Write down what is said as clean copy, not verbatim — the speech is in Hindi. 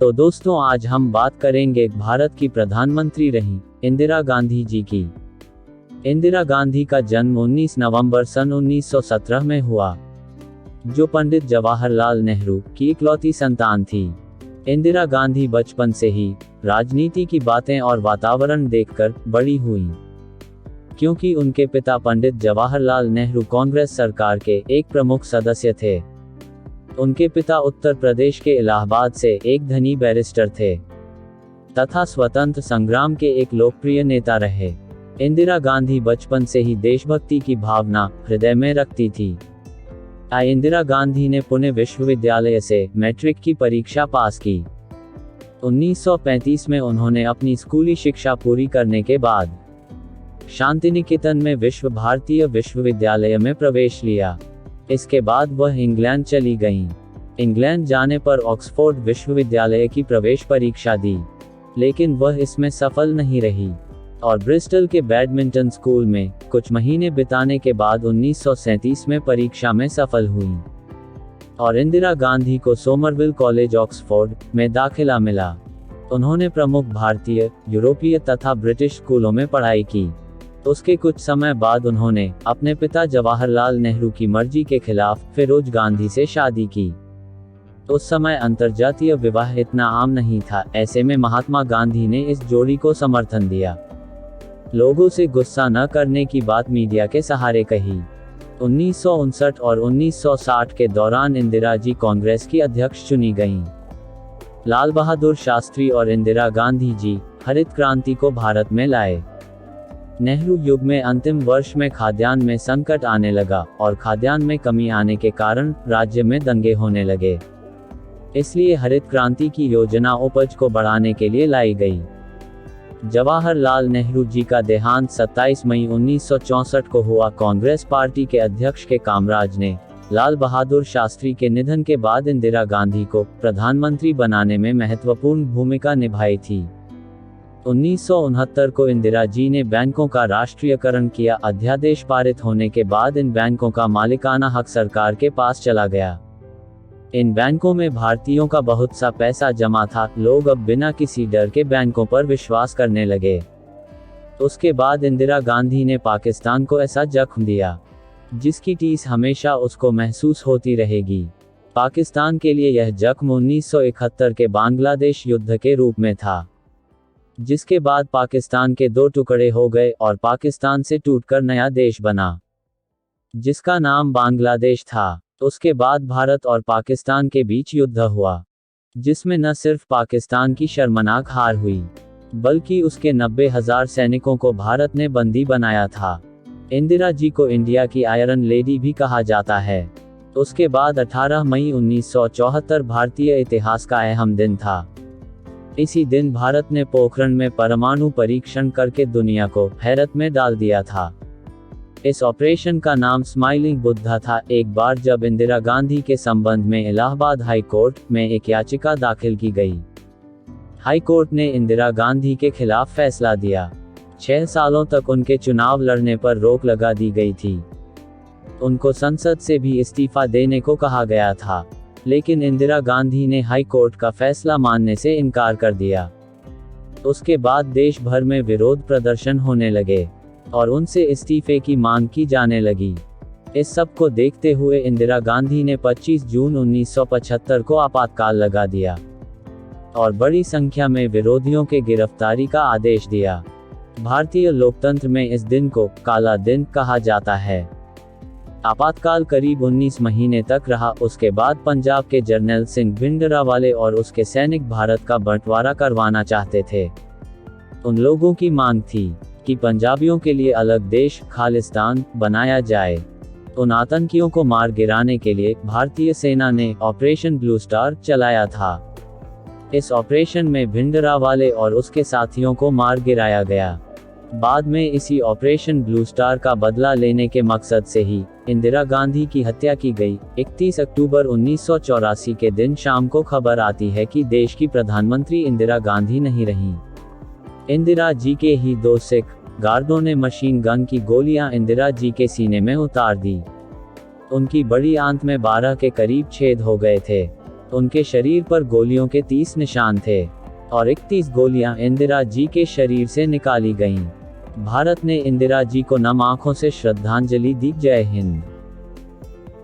तो दोस्तों, आज हम बात करेंगे भारत की प्रधानमंत्री रही इंदिरा गांधी जी की। इंदिरा गांधी का जन्म 19 नवंबर सन 1917 में हुआ, जो पंडित जवाहरलाल नेहरू की इकलौती संतान थी। इंदिरा गांधी बचपन से ही राजनीति की बातें और वातावरण देखकर बड़ी हुई, क्योंकि उनके पिता पंडित जवाहरलाल नेहरू कांग्रेस सरकार के एक प्रमुख सदस्य थे। उनके पिता उत्तर प्रदेश के इलाहाबाद से एक धनी बैरिस्टर थे तथा स्वतंत्र संग्राम के एक लोकप्रिय नेता रहे। इंदिरा गांधी बचपन से ही देशभक्ति की भावना हृदय में रखती थी। इंदिरा गांधी ने पुणे विश्वविद्यालय से मैट्रिक की परीक्षा पास की। 1935 में उन्होंने अपनी स्कूली शिक्षा पूरी करने के बाद शांतिनिकेतन में विश्व भारतीय विश्वविद्यालय में प्रवेश लिया। इसके बाद वह इंग्लैंड चली गईं। इंग्लैंड जाने पर ऑक्सफोर्ड विश्वविद्यालय की प्रवेश परीक्षा दी, लेकिन वह इसमें सफल नहीं रही और ब्रिस्टल के बैडमिंटन स्कूल में कुछ महीने बिताने के बाद 1937 में परीक्षा में सफल हुई और इंदिरा गांधी को सोमरविल कॉलेज ऑक्सफोर्ड में दाखिला मिला। उन्होंने प्रमुख भारतीय, यूरोपीय तथा ब्रिटिश स्कूलों में पढ़ाई की। उसके कुछ समय बाद उन्होंने अपने पिता जवाहरलाल नेहरू की मर्जी के खिलाफ फिरोज गांधी से शादी की। उस समय अंतर्जातीय विवाह इतना आम नहीं था, ऐसे में महात्मा गांधी ने इस जोड़ी को समर्थन दिया। लोगों से गुस्सा न करने की बात मीडिया के सहारे कही। 1959 और 1960 के दौरान इंदिरा जी कांग्रेस की अध्यक्ष चुनी गईं। लाल बहादुर शास्त्री और इंदिरा गांधी जी हरित क्रांति को भारत में लाए। नेहरू युग में अंतिम वर्ष में खाद्यान्न में संकट आने लगा और खाद्यान्न में कमी आने के कारण राज्य में दंगे होने लगे। इसलिए हरित क्रांति की योजना उपज को बढ़ाने के लिए लाई गई। जवाहरलाल नेहरू जी का देहांत 27 मई 1964 को हुआ। कांग्रेस पार्टी के अध्यक्ष के कामराज ने लाल बहादुर शास्त्री के निधन के बाद इंदिरा गांधी को प्रधानमंत्री बनाने में महत्वपूर्ण भूमिका निभाई थी। 1969 को इंदिरा जी ने बैंकों का राष्ट्रीयकरण किया। अध्यादेश पारित होने के बाद इन बैंकों का मालिकाना हक सरकार के पास चला गया। इन बैंकों में भारतीयों का बहुत सा पैसा जमा था। लोग अब बिना किसी डर के बैंकों पर विश्वास करने लगे। उसके बाद इंदिरा गांधी ने पाकिस्तान को ऐसा जख्म दिया जिसकी टीस हमेशा उसको महसूस होती रहेगी। पाकिस्तान के लिए यह जख्म 1971 के बांग्लादेश युद्ध के रूप में था, जिसके बाद पाकिस्तान के दो टुकड़े हो गए और पाकिस्तान से टूटकर नया देश बना, जिसका नाम बांग्लादेश था। उसके बाद भारत और पाकिस्तान के बीच युद्ध हुआ, जिसमें न सिर्फ पाकिस्तान की शर्मनाक हार हुई, बल्कि उसके 90,000 सैनिकों को भारत ने बंदी बनाया था। इंदिरा जी को इंडिया की आयरन लेडी भी कहा जाता है। उसके बाद 18 मई 1974 भारतीय इतिहास का अहम दिन था। इसी दिन भारत ने पोखरण में परमाणु परीक्षण करके दुनिया को हैरत में डाल दिया था। इस ऑपरेशन का नाम स्माइलिंग बुद्धा था। एक बार जब इंदिरा गांधी के संबंध में इलाहाबाद हाई कोर्ट में एक याचिका दाखिल की गई। हाई कोर्ट ने इंदिरा गांधी के खिलाफ फैसला दिया। 6 सालों तक उनके चुनाव लड़ने पर रोक लगा दी गई थी। उनको संसद से भी इस्तीफा देने को कहा गया था, लेकिन इंदिरा गांधी ने हाई कोर्ट का फैसला मानने से इनकार कर दिया। उसके बाद देश भर में विरोध प्रदर्शन होने लगे और उनसे इस्तीफे की मांग की जाने लगी। इस सब को देखते हुए इंदिरा गांधी ने 25 जून 1975 को आपातकाल लगा दिया और बड़ी संख्या में विरोधियों के गिरफ्तारी का आदेश दिया। भारतीय लोकतंत्र में इस दिन को काला दिन कहा जाता है। आपातकाल करीब 19 महीने तक रहा। उसके बाद पंजाब के जर्नैल सिंह भिंडरावाले और उसके सैनिक भारत का बंटवारा करवाना चाहते थे। उन लोगों की मांग थी कि पंजाबियों के लिए अलग देश खालिस्तान बनाया जाए। उन आतंकियों को मार गिराने के लिए भारतीय सेना ने ऑपरेशन ब्लू स्टार चलाया था। इस ऑपरेशन में भिंडरावाले और उसके साथियों को मार गिराया गया। बाद में इसी ऑपरेशन ब्लू स्टार का बदला लेने के मकसद से ही इंदिरा गांधी की हत्या की गई। 31 अक्टूबर 1984 के दिन शाम को खबर आती है कि देश की प्रधानमंत्री इंदिरा गांधी नहीं रहीं। इंदिरा जी के ही 2 सिख गार्डों ने मशीन गन की गोलियां इंदिरा जी के सीने में उतार दी। उनकी बड़ी आंत में 12 के करीब छेद हो गए थे। उनके शरीर पर गोलियों के 30 निशान थे और 31 गोलियां इंदिरा जी के शरीर से निकाली गईं। भारत ने इंदिरा जी को नम आंखों से श्रद्धांजलि दी। जय हिंद।